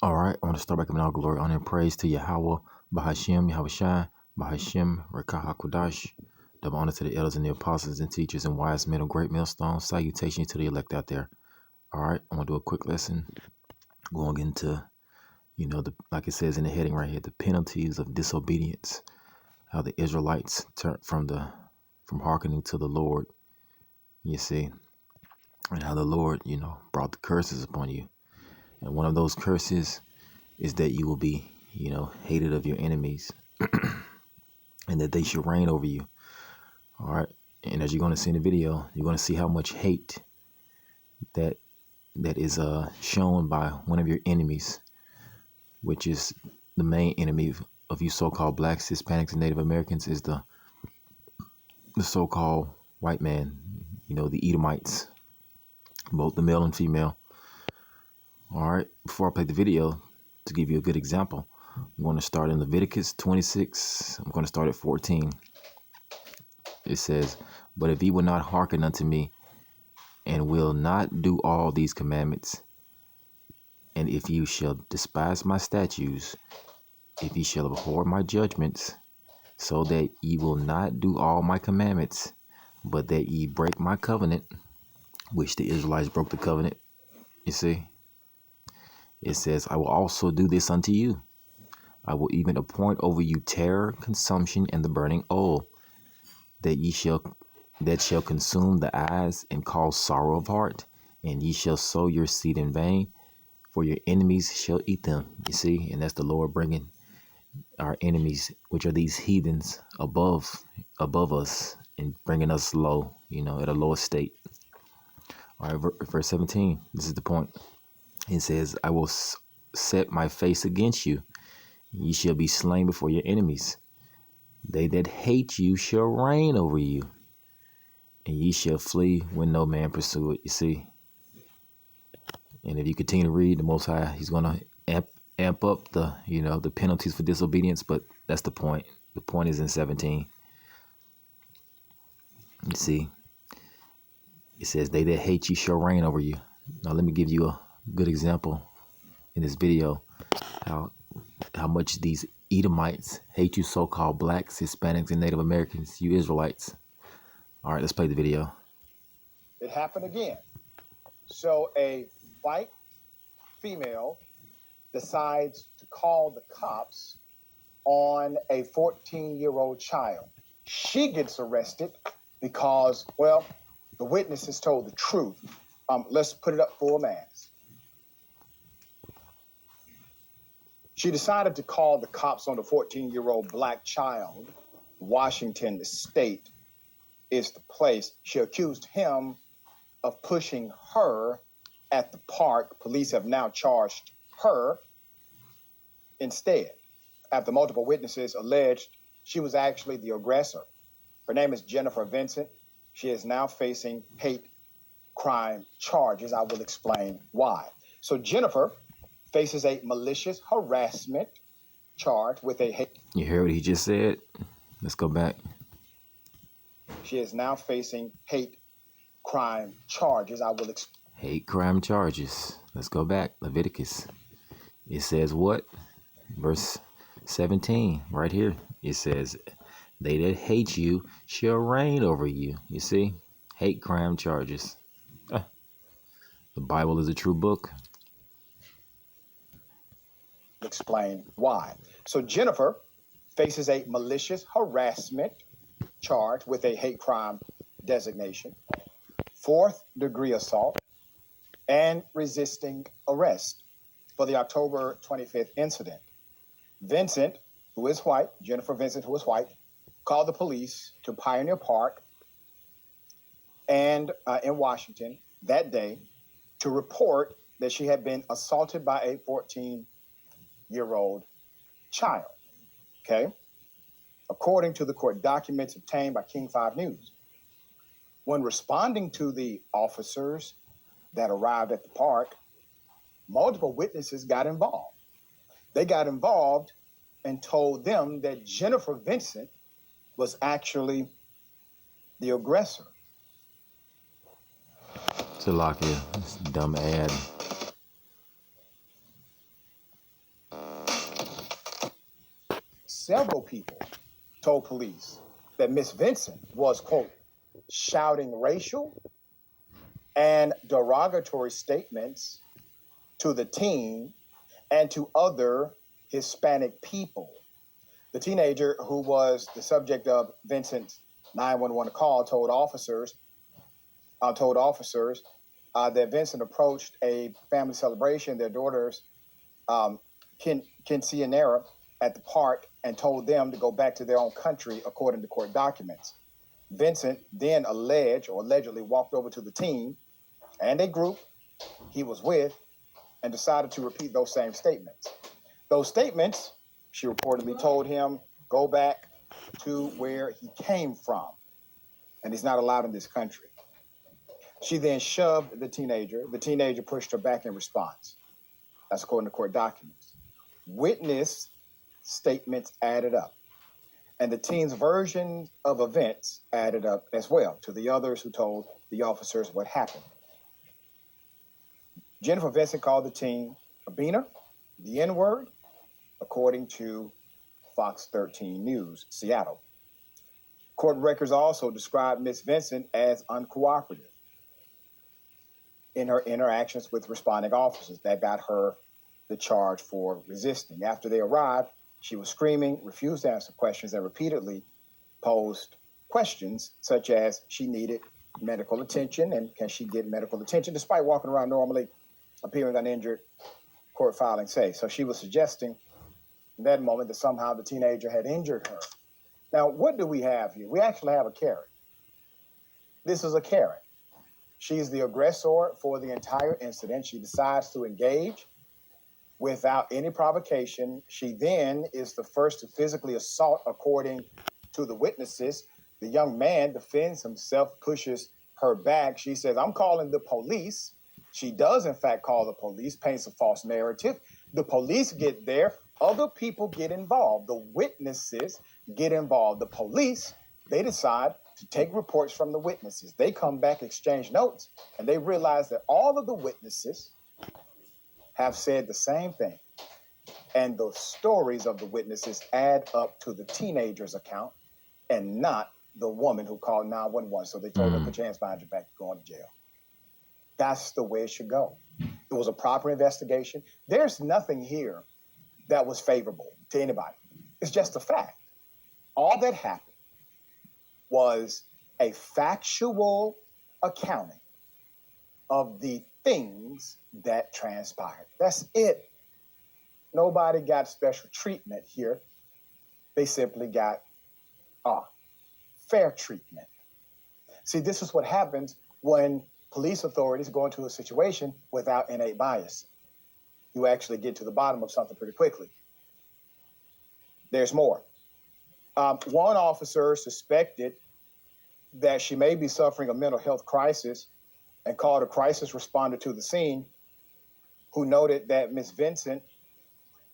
All right, I want to start by giving all glory, honor, and praise to Yahweh, Bahashem, Yahweh Shai, Bahashem, Rekah HaKodash. Double honor to the elders and the apostles and teachers and wise men of great millstones. Salutations to the elect out there. All right, I'm going to do a quick lesson going into, like it says in the heading right here, the penalties of disobedience, how the Israelites turned from hearkening to the Lord, you see, and how the Lord, brought the curses upon you. And one of those curses is that you will be, hated of your enemies and that they should reign over you. All right. And as you're going to see in the video, you're going to see how much hate that is shown by one of your enemies, which is the main enemy of you so-called blacks, Hispanics, and Native Americans, is the so-called white man, the Edomites, both the male and female. All right. Before I play the video, to give you a good example, I'm going to start in Leviticus 26. I'm going to start at 14. It says, "But if ye will not hearken unto me, and will not do all these commandments, and if you shall despise my statutes, if ye shall abhor my judgments, so that ye will not do all my commandments, but that ye break my covenant," which the Israelites broke the covenant, you see, it says, "I will also do this unto you. I will even appoint over you terror, consumption, and the burning oil, that shall consume the eyes and cause sorrow of heart, and ye shall sow your seed in vain, for your enemies shall eat them." You see, and that's the Lord bringing our enemies, which are these heathens, above us and bringing us low, at a lower state. All right, verse 17. This is the point. It says, "I will set my face against you. Ye shall be slain before your enemies. They that hate you shall reign over you, and ye shall flee when no man pursue it." You see, and if you continue to read, the Most High, He's going to amp up the the penalties for disobedience. But that's the point. The point is in 17. You see, it says, "They that hate you shall reign over you." Now, let me give you a good example in this video how much these Edomites hate you so-called blacks, Hispanics, and Native Americans, you Israelites. All right, let's play the video. It happened again. So a white female decides to call the cops on a 14-year-old child. She gets arrested because, well, the witness has told the truth. Let's put it up for a mass. She decided to call the cops on the 14-year-old black child. Washington, the state, is the place. She accused him of pushing her at the park. Police have now charged her instead, after multiple witnesses alleged she was actually the aggressor. Her name is Jennifer Vincent. She is now facing hate crime charges. I will explain why. So Jennifer faces a malicious harassment charge with a hate. You hear what he just said? Let's go back. She is now facing hate crime charges. I will explain. Hate crime charges. Let's go back. Leviticus. It says what? Verse 17 right here. It says, "They that hate you shall reign over you." You see? Hate crime charges. The Bible is a true book. Explain why. So Jennifer faces a malicious harassment charge with a hate crime designation, 4th degree assault, and resisting arrest for the October 25th incident. Vincent, who is white, Jennifer Vincent, who is white, called the police to Pioneer Park and in Washington that day to report that she had been assaulted by a 14-year-old child. Okay? According to the court documents obtained by King 5 News. When responding to the officers that arrived at the park, multiple witnesses got involved. They got involved and told them that Jennifer Vincent was actually the aggressor. Salakia, this dumb ad. several people told police that Miss Vincent was, quote, shouting racial and derogatory statements to the teen and to other Hispanic people. The teenager who was the subject of Vincent's 911 call told officers that Vincent approached a family celebration, their daughter's quinceañera, at the park, and told them to go back to their own country, according to court documents. Vincent then allegedly walked over to the teen and a group he was with and decided to repeat those same statements. Those statements, she reportedly told him, go back to where he came from, and he's not allowed in this country. She then shoved the teenager. The teenager pushed her back in response. That's according to court documents. Witness statements added up, and the teen's version of events added up as well to the others who told the officers what happened. Jennifer Vincent called the teen a beaner, the N-word, according to Fox 13 News, Seattle. Court records also described Miss Vincent as uncooperative in her interactions with responding officers. That got her the charge for resisting. After they arrived, she was screaming, refused to answer questions, and repeatedly posed questions such as she needed medical attention and can she get medical attention, despite walking around normally, appearing uninjured, court filings say. So she was suggesting in that moment that somehow the teenager had injured her. Now, what do we have here? We actually have a Karen. This is a Karen. She's the aggressor for the entire incident. She decides to engage without any provocation. She then is the first to physically assault, according to the witnesses. The young man defends himself, pushes her back. She says, I'm calling the police. She does, in fact, call the police, paints a false narrative. The police get there. Other people get involved. The witnesses get involved. The police, they decide to take reports from the witnesses. They come back, exchange notes, and they realize that all of the witnesses have said the same thing. And the stories of the witnesses add up to the teenager's account and not the woman who called 911. So they told her, put your hands behind your back, you're going to jail. That's the way it should go. It was a proper investigation. There's nothing here that was favorable to anybody. It's just a fact. All that happened was a factual accounting of the things that transpired. That's it. Nobody got special treatment here. They simply got fair treatment. See, this is what happens when police authorities go into a situation without innate bias. You actually get to the bottom of something pretty quickly. There's more. One officer suspected that she may be suffering a mental health crisis and called a crisis responder to the scene, who noted that Ms. Vincent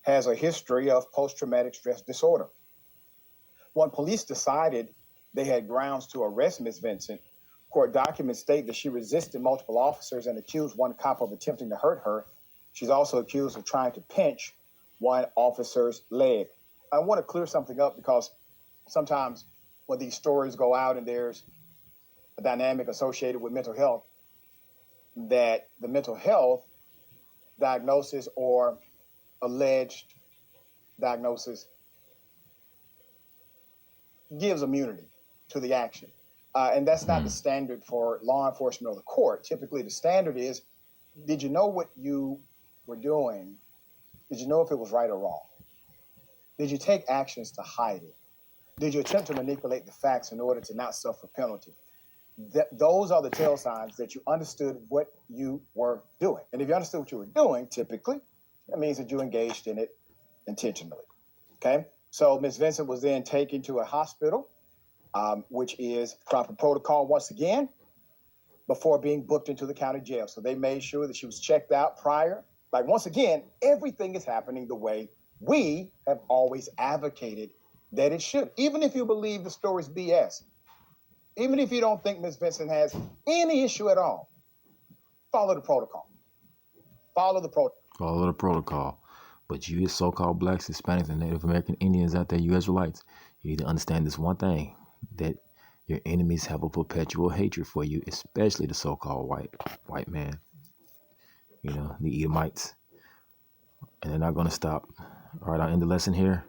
has a history of post-traumatic stress disorder. When police decided they had grounds to arrest Ms. Vincent, court documents state that she resisted multiple officers and accused one cop of attempting to hurt her. She's also accused of trying to pinch one officer's leg. I want to clear something up, because sometimes when these stories go out and there's a dynamic associated with mental health, that the mental health diagnosis or alleged diagnosis gives immunity to the action. And that's not the standard for law enforcement or the court. Typically, the standard is, did you know what you were doing? Did you know if it was right or wrong? Did you take actions to hide it? Did you attempt to manipulate the facts in order to not suffer penalty? Those are the tell signs that you understood what you were doing. And if you understood what you were doing, typically, that means that you engaged in it intentionally. Okay? So Ms. Vincent was then taken to a hospital, which is proper protocol once again, before being booked into the county jail. So they made sure that she was checked out prior. Like, once again, everything is happening the way we have always advocated that it should. Even if you believe the story's BS, even if you don't think Ms. Vincent has any issue at all, follow the protocol. Follow the protocol. Follow the protocol. But you so-called blacks, Hispanics, and Native American Indians out there, you Israelites, you need to understand this one thing, that your enemies have a perpetual hatred for you, especially the so-called white man, the Edomites. And they're not going to stop. All right, I'll end the lesson here.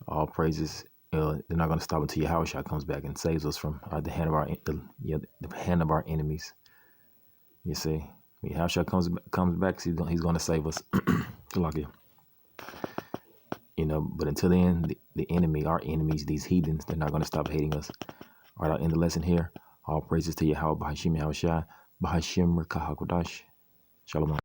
All praises. They're not going to stop until Yahushua comes back and saves us from the hand of the hand of our enemies. You see, Yahushua comes back, he's going to save us. But until then, the enemy, our enemies, these heathens, they're not going to stop hating us. All right, I'll end the lesson here. All praises to Yahweh, Bahashim Yahushua, Bahashim Rekahakodash. Shalom.